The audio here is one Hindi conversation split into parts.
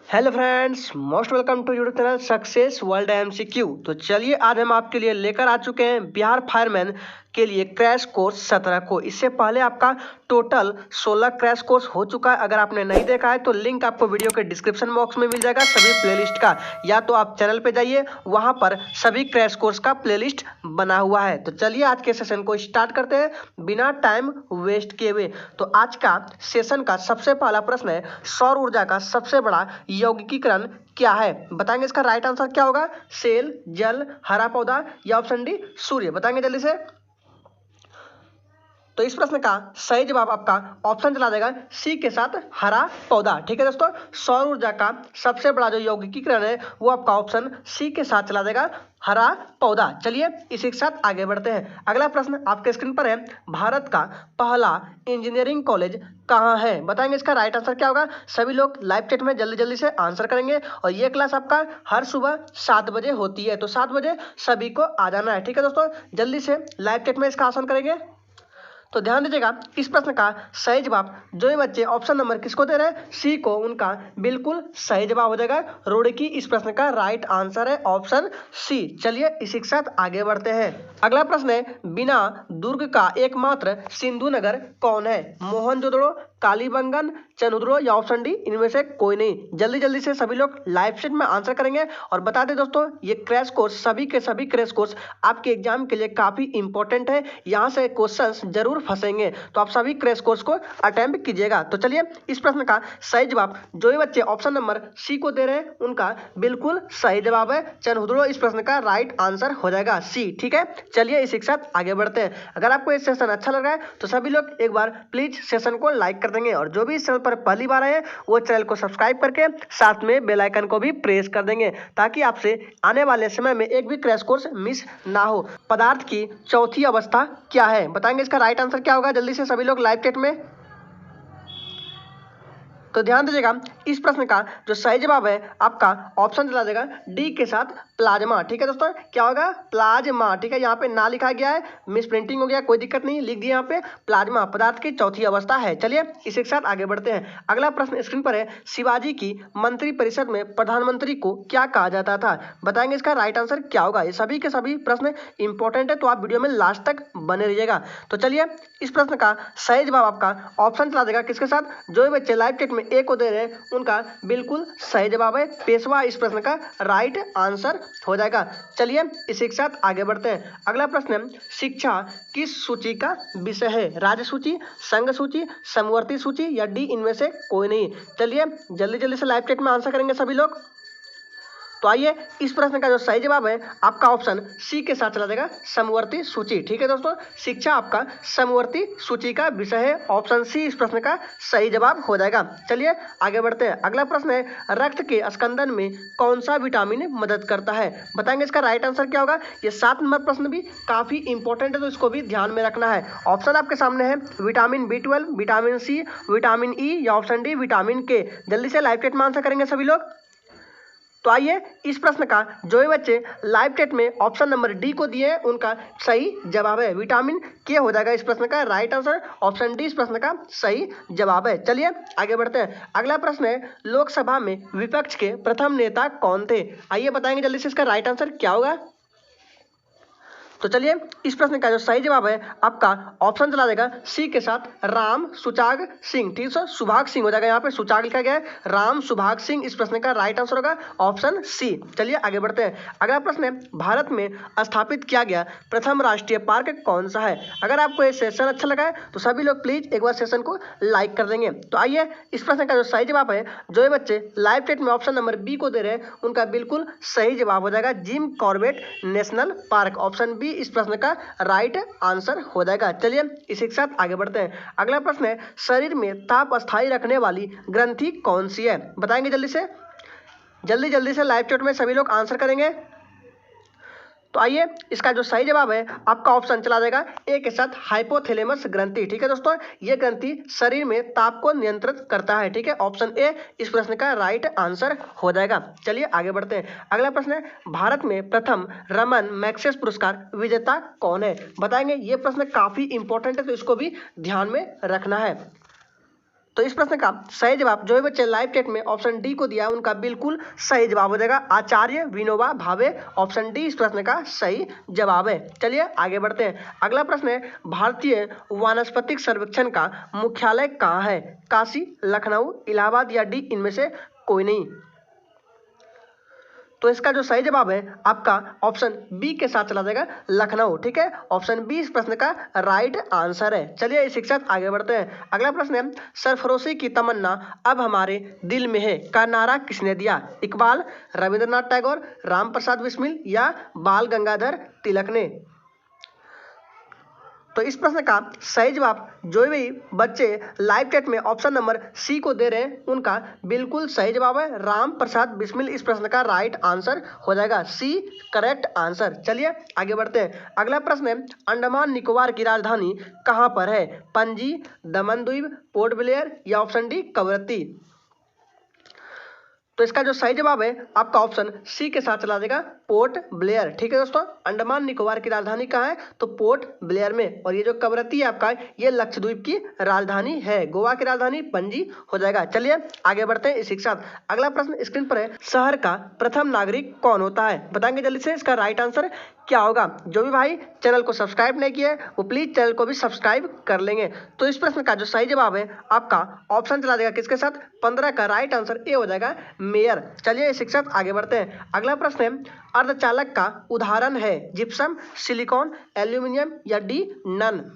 Hello friends, most welcome to YouTube channel success world MCQ. तो चलिए आज हम आपके लिए लेकर आ चुके हैं बिहार फायरमैन के लिए क्रैश कोर्स 17 को। इससे पहले आपका टोटल 16 क्रैश कोर्स हो चुका है। अगर आपने नहीं देखा है तो लिंक आपको वीडियो के डिस्क्रिप्शन बॉक्स में मिल जाएगा सभी प्लेलिस्ट का, या तो आप चैनल पे जाइए, वहां पर सभी क्रैश कोर्स का प्लेलिस्ट बना हुआ है। तो चलिए आज के सेशन को स्टार्ट करते हैं बिना टाइम वेस्ट किए हुए। तो आज का सेशन का सबसे पहला प्रश्न है, सौर ऊर्जा का सबसे बड़ा यौगिकीकरण क्या है? बताएंगे इसका राइट आंसर क्या होगा। सेल, जल, हरा पौधा या ऑप्शन डी सूर्य। बताएंगे जल्दी से। तो इस प्रश्न का सही जवाब आपका ऑप्शन चला जाएगा सी के साथ हरा पौधा। ठीक है दोस्तों, सौर ऊर्जा का सबसे बड़ा जो यौगिकीकरण है वो आपका ऑप्शन सी के साथ चला जाएगा हरा पौधा। चलिए इसी के साथ आगे बढ़ते हैं। अगला प्रश्न आपके स्क्रीन पर है, भारत का पहला इंजीनियरिंग कॉलेज कहाँ है? बताएंगे इसका राइट आंसर क्या होगा। सभी लोग लाइव चैट में जल्दी जल्दी से आंसर करेंगे और ये क्लास आपका हर सुबह 7 बजे होती है, तो 7 बजे सभी को आ जाना है। ठीक है दोस्तों, जल्दी से लाइव चैट में इसका आंसर करेंगे। तो ध्यान दीजिएगा, इस प्रश्न का सही जवाब जो ये बच्चे ऑप्शन नंबर किसको दे रहे हैं, सी को, उनका बिल्कुल सही जवाब हो जाएगा रुड़की। इस प्रश्न का राइट आंसर है ऑप्शन सी। चलिए इसी के साथ आगे बढ़ते हैं। अगला प्रश्न है, बिना दुर्ग का एकमात्र सिंधु नगर कौन है? मोहनजोदड़ो, कालीबंगन, चंद्रो या ऑप्शन डी इनमें से कोई नहीं। जल्दी जल्दी से सभी लोग लाइव सेट में आंसर करेंगे। और बता दें दोस्तों, ये क्रैश कोर्स, सभी के सभी क्रैश कोर्स आपके एग्जाम के लिए काफी इंपॉर्टेंट है। यहाँ से क्वेश्चंस जरूर फंसेंगे, तो आप सभी क्रैश कोर्स को अटेम्प्ट कीजिएगा। तो चलिए इस प्रश्न का सही जवाब जो ये बच्चे ऑप्शन नंबर सी को दे रहे हैं उनका बिल्कुल सही जवाब है चंद्रो। इस प्रश्न का राइट आंसर हो जाएगा सी। ठीक है, चलिए इसी के साथ आगे बढ़ते हैं। अगर आपको ये सेशन अच्छा लग रहा है तो सभी लोग एक बार प्लीज सेशन को लाइक कर देंगे, और जो भी इस चैनल पर पहली बार आए हैं वो चैनल को सब्सक्राइब करके साथ में बेल आइकन को भी प्रेस कर देंगे, ताकि आपसे आने वाले समय में एक भी क्रैश कोर्स मिस ना हो। पदार्थ की चौथी अवस्था क्या है? बताएंगे इसका राइट आंसर क्या होगा। जल्दी से सभी लोग लाइव चैट में। तो ध्यान दीजिएगा, इस प्रश्न का जो सही जवाब है आपका ऑप्शन चला जाएगा डी के साथ प्लाज्मा। ठीक है दोस्तों, क्या होगा? प्लाज्मा। ठीक है, यहाँ पे ना लिखा गया है, मिस प्रिंटिंग हो गया, कोई दिक्कत नहीं, लिख दिया यहाँ पे प्लाज्मा पदार्थ की चौथी अवस्था है। चलिए इसी के साथ आगे बढ़ते हैं। अगला प्रश्न स्क्रीन पर है, शिवाजी की मंत्री परिषद में प्रधानमंत्री को क्या कहा जाता था? बताएंगे इसका राइट आंसर क्या होगा। ये सभी के सभी प्रश्न इंपॉर्टेंट है, तो आप वीडियो में लास्ट तक बने रहिएगा। तो चलिए इस प्रश्न का सही जवाब आपका ऑप्शन चला जाएगा किसके साथ, जो बच्चे लाइव चैट में ए को दे रहे हैं उनका बिल्कुल सही जवाब है पेशवा। इस प्रश्न का राइट आंसर हो जाएगा। चलिए इसी के साथ आगे बढ़ते हैं। अगला प्रश्न है, शिक्षा किस सूची का विषय है? राज्य सूची, संघ सूची, समवर्ती सूची या डी इनमें से कोई नहीं। चलिए जल्दी जल्दी से लाइव चैट में आंसर करेंगे सभी लोग। तो आइए इस प्रश्न का जो सही जवाब है आपका ऑप्शन सी के साथ चला जाएगा समवर्ती सूची। ठीक है दोस्तों, शिक्षा आपका समवर्ती सूची का विषय है, ऑप्शन सी इस प्रश्न का सही जवाब हो जाएगा। चलिए आगे बढ़ते हैं। अगला प्रश्न है, रक्त के स्कंदन में कौन सा विटामिन मदद करता है? बताएंगे इसका राइट आंसर क्या होगा। ये 7 नंबर प्रश्न भी काफी इंपॉर्टेंट है, तो इसको भी ध्यान में रखना है। ऑप्शन आपके सामने है vitamin B12, vitamin C, vitamin E या ऑप्शन डी विटामिन के। जल्दी से लाइव चैट में आंसर करेंगे सभी लोग। तो आइए इस प्रश्न का जो ये बच्चे लाइव चैट में ऑप्शन नंबर डी को दिए हैं उनका सही जवाब है विटामिन के हो जाएगा इस प्रश्न का राइट आंसर, ऑप्शन डी इस प्रश्न का सही जवाब है। चलिए आगे बढ़ते हैं। अगला प्रश्न है, लोकसभा में विपक्ष के प्रथम नेता कौन थे? आइए बताएंगे जल्दी से इसका राइट आंसर क्या होगा। तो चलिए इस प्रश्न का जो सही जवाब है आपका ऑप्शन चला जाएगा सी के साथ राम सुचाग सिंह। ठीक है, सुभाग सिंह हो जाएगा, यहाँ पे सुचाग लिखा गया है, राम सुभाग सिंह इस प्रश्न का राइट आंसर होगा ऑप्शन सी। चलिए आगे बढ़ते हैं। अगला प्रश्न है, भारत में स्थापित किया गया प्रथम राष्ट्रीय पार्क कौन सा है? अगर आपको ये सेशन अच्छा लगा है तो सभी लोग प्लीज एक बार सेशन को लाइक कर देंगे। तो आइए इस प्रश्न का जो सही जवाब है जो ये बच्चे लाइव चैट में ऑप्शन नंबर बी को दे रहे हैं उनका बिल्कुल सही जवाब हो जाएगा Jim Corbett National Park, option B इस प्रश्न का राइट आंसर हो जाएगा। चलिए इसी के साथ आगे बढ़ते हैं। अगला प्रश्न है, शरीर में ताप अस्थायी रखने वाली ग्रंथि कौन सी है? बताएंगे जल्दी जल्दी से लाइव चैट में सभी लोग आंसर करेंगे। तो आइए इसका जो सही जवाब है आपका ऑप्शन चला जाएगा ए के साथ हाइपोथैलेमस ग्रंथि। ठीक है दोस्तों, ये ग्रंथि शरीर में ताप को नियंत्रित करता है। ठीक है, ऑप्शन ए इस प्रश्न का राइट आंसर हो जाएगा। चलिए आगे बढ़ते हैं। अगला प्रश्न है, भारत में प्रथम रमन मैग्सेस पुरस्कार विजेता कौन है? बताएंगे, ये प्रश्न काफी इंपॉर्टेंट है, तो इसको भी ध्यान में रखना है। तो इस प्रश्न का सही जवाब जो है बच्चे लाइव टेट में ऑप्शन डी को दिया उनका बिल्कुल सही जवाब हो जाएगा आचार्य विनोबा भावे। ऑप्शन डी इस प्रश्न का सही जवाब है। चलिए आगे बढ़ते हैं। अगला प्रश्न है भारतीय वानस्पतिक सर्वेक्षण का मुख्यालय कहाँ है? काशी, लखनऊ, इलाहाबाद या डी इनमें से कोई नहीं। तो इसका जो सही जवाब है आपका ऑप्शन बी के साथ चला जाएगा लखनऊ। ठीक है, ऑप्शन बी इस प्रश्न का राइट आंसर है। चलिए इसी के साथ आगे बढ़ते हैं। अगला प्रश्न है सरफरोशी की तमन्ना अब हमारे दिल में है का नारा किसने दिया? इकबाल, रविंद्रनाथ टैगोर, राम प्रसाद बिस्मिल या बाल गंगाधर तिलक ने? तो इस प्रश्न का सही जवाब जो भी बच्चे लाइव टेट में ऑप्शन नंबर सी को दे रहे हैं उनका बिल्कुल सही जवाब है राम प्रसाद बिस्मिल। इस प्रश्न का राइट आंसर हो जाएगा सी करेक्ट आंसर। चलिए आगे बढ़ते हैं। अगला प्रश्न है अंडमान निकोबार की राजधानी कहाँ पर है? पणजी, दमन द्वीप, पोर्ट ब्लेयर या ऑप्शन डी कवरत्ती? तो इसका जो सही जवाब है आपका ऑप्शन सी के साथ चला जाएगा पोर्ट ब्लेयर। ठीक है दोस्तों, अंडमान निकोबार की राजधानी कहाँ है? तो पोर्ट ब्लेयर में। और ये जो कवरत्ती है आपका ये लक्षद्वीप की राजधानी है। गोवा की राजधानी पणजी हो जाएगा। चलिए आगे बढ़ते हैं इसी के साथ। अगला प्रश्न स्क्रीन पर है शहर का प्रथम नागरिक कौन होता है? बताएंगे जल्दी से इसका राइट आंसर क्या होगा। जो भी भाई चैनल को सब्सक्राइब नहीं किया है वो प्लीज चैनल को भी सब्सक्राइब कर लेंगे। तो इस प्रश्न का जो सही जवाब है आपका ऑप्शन चला जाएगा किसके साथ? 15 का राइट आंसर ए हो जाएगा मेयर। चलिए इसी के साथ आगे बढ़ते हैं। अगला प्रश्न है अर्धचालक का उदाहरण है जिप्सम, सिलिकॉन, एल्यूमिनियम या डी नन?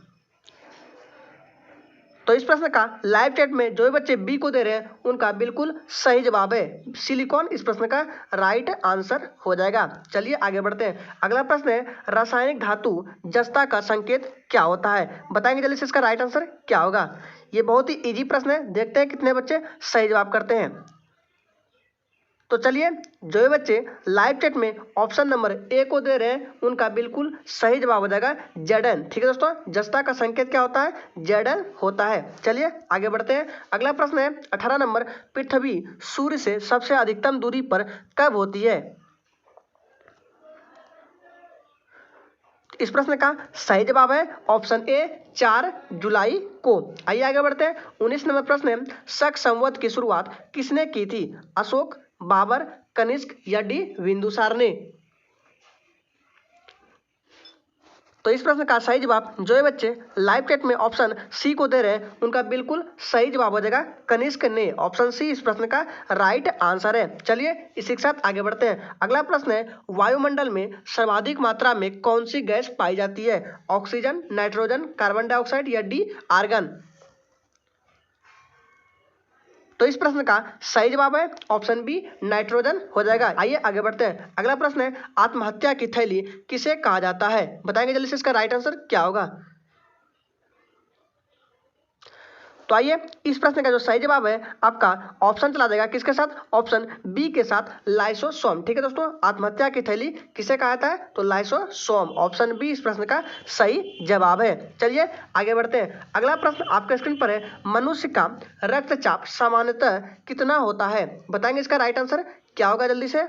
तो इस प्रश्न का लाइव चैट में जो बच्चे बी को दे रहे हैं उनका बिल्कुल सही जवाब है सिलिकॉन। इस प्रश्न का राइट आंसर हो जाएगा। चलिए आगे बढ़ते हैं। अगला प्रश्न है रासायनिक धातु जस्ता का संकेत क्या होता है? बताएंगे जल्दी से इसका राइट आंसर क्या होगा। ये बहुत ही इजी प्रश्न है, देखते हैं कितने बच्चे सही जवाब करते हैं। तो चलिए जो बच्चे लाइव चैट में ऑप्शन नंबर ए को दे रहे हैं उनका बिल्कुल सही जवाब हो जाएगा जेडन। ठीक है दोस्तों, जस्ता का संकेत क्या होता है? जेडन होता है। चलिए आगे बढ़ते हैं। अगला प्रश्न है 18 नंबर पृथ्वी सूर्य से सबसे अधिकतम दूरी पर कब होती है? इस प्रश्न का सही जवाब है ऑप्शन ए 4 जुलाई को। आइए आगे बढ़ते हैं। 19 नंबर प्रश्न है शक संवत की शुरुआत किसने की थी? अशोक, बाबर, कनिष्क या डी बिंदुसार ने? तो इस प्रश्न का सही जवाब जो है बच्चे लाइव चैट में ऑप्शन सी को दे रहे हैं उनका बिल्कुल सही जवाब हो जाएगा कनिष्क ने। ऑप्शन सी इस प्रश्न का राइट आंसर है। चलिए इसी के साथ आगे बढ़ते हैं। अगला प्रश्न है वायुमंडल में सर्वाधिक मात्रा में कौन सी गैस पाई जाती है? ऑक्सीजन, नाइट्रोजन, कार्बन डाइऑक्साइड या डी आर्गन? तो इस प्रश्न का सही जवाब है ऑप्शन बी नाइट्रोजन हो जाएगा। आइए आगे बढ़ते हैं। अगला प्रश्न है आत्महत्या की थैली किसे कहा जाता है? बताएंगे जल्दी से इसका राइट आंसर क्या होगा। तो आइए इस प्रश्न का जो सही जवाब है आपका ऑप्शन चला जाएगा किसके साथ? ऑप्शन बी के साथ लाइसोसोम। ठीक है दोस्तों, आत्महत्या की थैली किसे कहा जाता है? तो लाइसोसोम। ऑप्शन बी इस प्रश्न का सही जवाब है। चलिए आगे बढ़ते हैं। अगला प्रश्न आपके स्क्रीन पर है मनुष्य का रक्तचाप सामान्यतः कितना होता है? बताएंगे इसका राइट आंसर क्या होगा जल्दी से।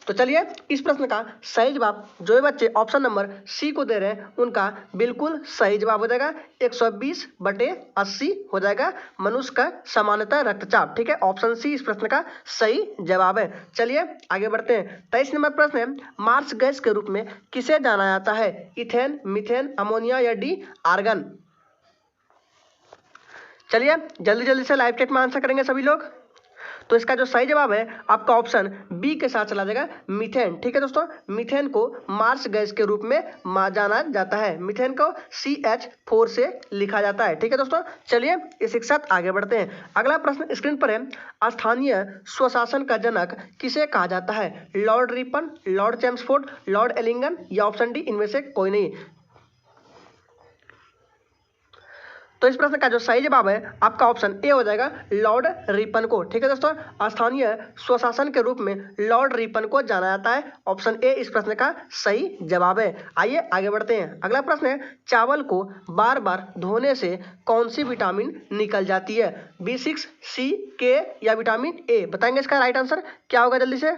तो चलिए इस प्रश्न का सही जवाब जो बच्चे ऑप्शन नंबर सी को दे रहे हैं उनका बिल्कुल सही जवाब हो जाएगा 120/80 हो जाएगा मनुष्य का सामान्यतः रक्तचाप। ठीक है, ऑप्शन सी इस प्रश्न का सही जवाब है। चलिए आगे बढ़ते हैं। 23 नंबर प्रश्न है मार्स गैस के रूप में किसे जाना जाता है? इथेन, मीथेन, अमोनिया या डी आर्गन? चलिए जल्दी जल्दी से लाइव चैट में आंसर करेंगे सभी लोग। तो इसका जो सही जवाब है आपका ऑप्शन बी के साथ चला जाएगा मीथेन। ठीक है दोस्तों, मीथेन को मार्स गैस के रूप में जाना जाता है। मीथेन को CH4 से लिखा जाता है। ठीक है दोस्तों, चलिए इसी के साथ आगे बढ़ते हैं। अगला प्रश्न स्क्रीन पर है स्थानीय स्वशासन का जनक किसे कहा जाता है? Lord Ripon, Lord Chelmsford, Lord Elgin या ऑप्शन डी इनमें से कोई नहीं? तो इस प्रश्न का जो सही जवाब है आपका ऑप्शन ए हो जाएगा लॉर्ड रिपन को। ठीक है दोस्तों, स्थानीय स्वशासन के रूप में लॉर्ड रिपन को जाना जाता है। ऑप्शन ए इस प्रश्न का सही जवाब है। आइए आगे बढ़ते हैं। अगला प्रश्न है चावल को बार बार धोने से कौन सी विटामिन निकल जाती है? B6, C, K या विटामिन ए? बताएंगे इसका राइट आंसर क्या होगा जल्दी से।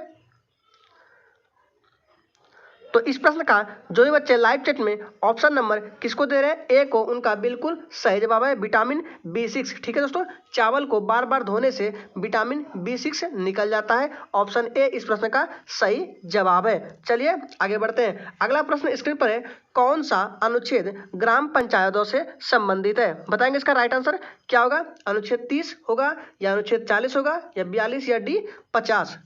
तो इस प्रश्न का जो भी बच्चे लाइव चैट में ऑप्शन नंबर किसको दे रहे हैं, ए को, उनका बिल्कुल सही जवाब है विटामिन B6। ठीक है दोस्तों, चावल को बार बार धोने से विटामिन B6 निकल जाता है। ऑप्शन ए इस प्रश्न का सही जवाब है। चलिए आगे बढ़ते हैं। अगला प्रश्न स्क्रीन पर है, कौन सा अनुच्छेद ग्राम पंचायतों से संबंधित है? बताएंगे इसका राइट आंसर क्या होगा। अनुच्छेद 30 होगा या अनुच्छेद 40 होगा या 42 या डी 50।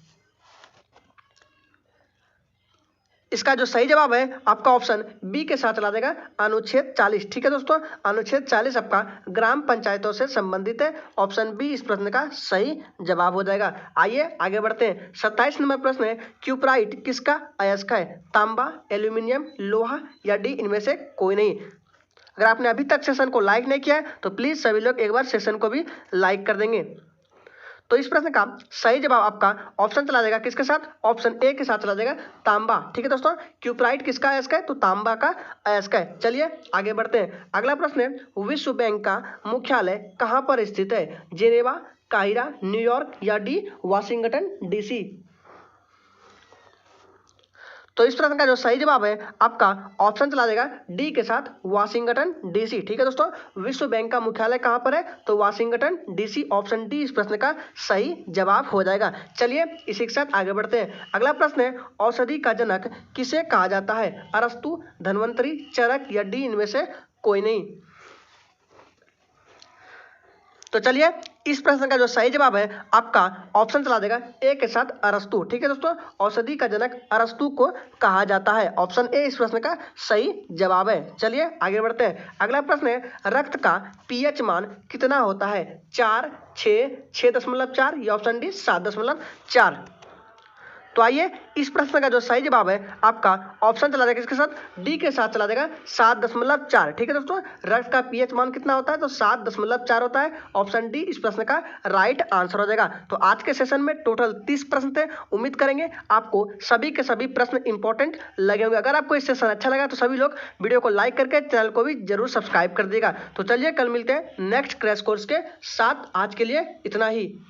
इसका जो सही जवाब है आपका ऑप्शन बी के साथ चला देगा, अनुच्छेद 40। ठीक है दोस्तों, अनुच्छेद 40 आपका ग्राम पंचायतों से संबंधित है। ऑप्शन बी इस प्रश्न का सही जवाब हो जाएगा। आइए आगे बढ़ते हैं। 27 नंबर प्रश्न है, क्यूपराइट किसका अयस्क है? तांबा, एल्यूमिनियम, लोहा या डी इनमें से कोई नहीं। अगर आपने अभी तक सेशन को लाइक नहीं किया है तो प्लीज सभी लोग एक बार सेशन को भी लाइक कर देंगे। तो इस प्रश्न का सही जवाब आपका ऑप्शन चला जाएगा किसके साथ, ऑप्शन ए के साथ चला जाएगा, तांबा। ठीक है दोस्तों, क्यूपराइट किसका अयस्क है? तो तांबा का अयस्क है। चलिए आगे बढ़ते हैं। अगला प्रश्न है, विश्व बैंक का मुख्यालय कहाँ पर स्थित है? जेनेवा, काहिरा, न्यूयॉर्क या डी वाशिंगटन DC। तो इस प्रश्न का जो सही जवाब है आपका ऑप्शन चला जाएगा डी के साथ, वाशिंगटन DC। ठीक है दोस्तों, विश्व बैंक का मुख्यालय कहां पर है? तो वाशिंगटन DC। ऑप्शन डी इस प्रश्न का सही जवाब हो जाएगा। चलिए इसी के साथ आगे बढ़ते हैं। अगला प्रश्न है, औषधि का जनक किसे कहा जाता है? अरस्तु, धन्वंतरी, चरक या डी इनमें से कोई नहीं। तो चलिए इस प्रश्न का जो सही जवाब है आपका ऑप्शन चला देगा ए के साथ, अरस्तु। ठीक है दोस्तों, औषधि का जनक अरस्तु को कहा जाता है। ऑप्शन ए इस प्रश्न का सही जवाब है। चलिए आगे बढ़ते हैं। अगला प्रश्न है, रक्त का pH मान कितना होता है? 4, 6, 6.4 या ऑप्शन डी 7.4। तो आइए इस प्रश्न का जो सही जवाब है आपका ऑप्शन चला जाएगा किसके साथ, डी के साथ चला जाएगा, 7.4। ठीक है दोस्तों, रक्त का pH मान कितना होता है? तो 7.4 होता है। ऑप्शन डी इस प्रश्न का राइट आंसर हो जाएगा। तो आज के सेशन में टोटल 30 प्रश्न थे। उम्मीद करेंगे आपको सभी के सभी प्रश्न इंपॉर्टेंट लगे होंगे। अगर आपको इस सेशन अच्छा लगा तो सभी लोग वीडियो को लाइक करके चैनल को भी जरूर सब्सक्राइब कर देगा। तो चलिए कल मिलते हैं नेक्स्ट क्रैश कोर्स के साथ। आज के लिए इतना ही।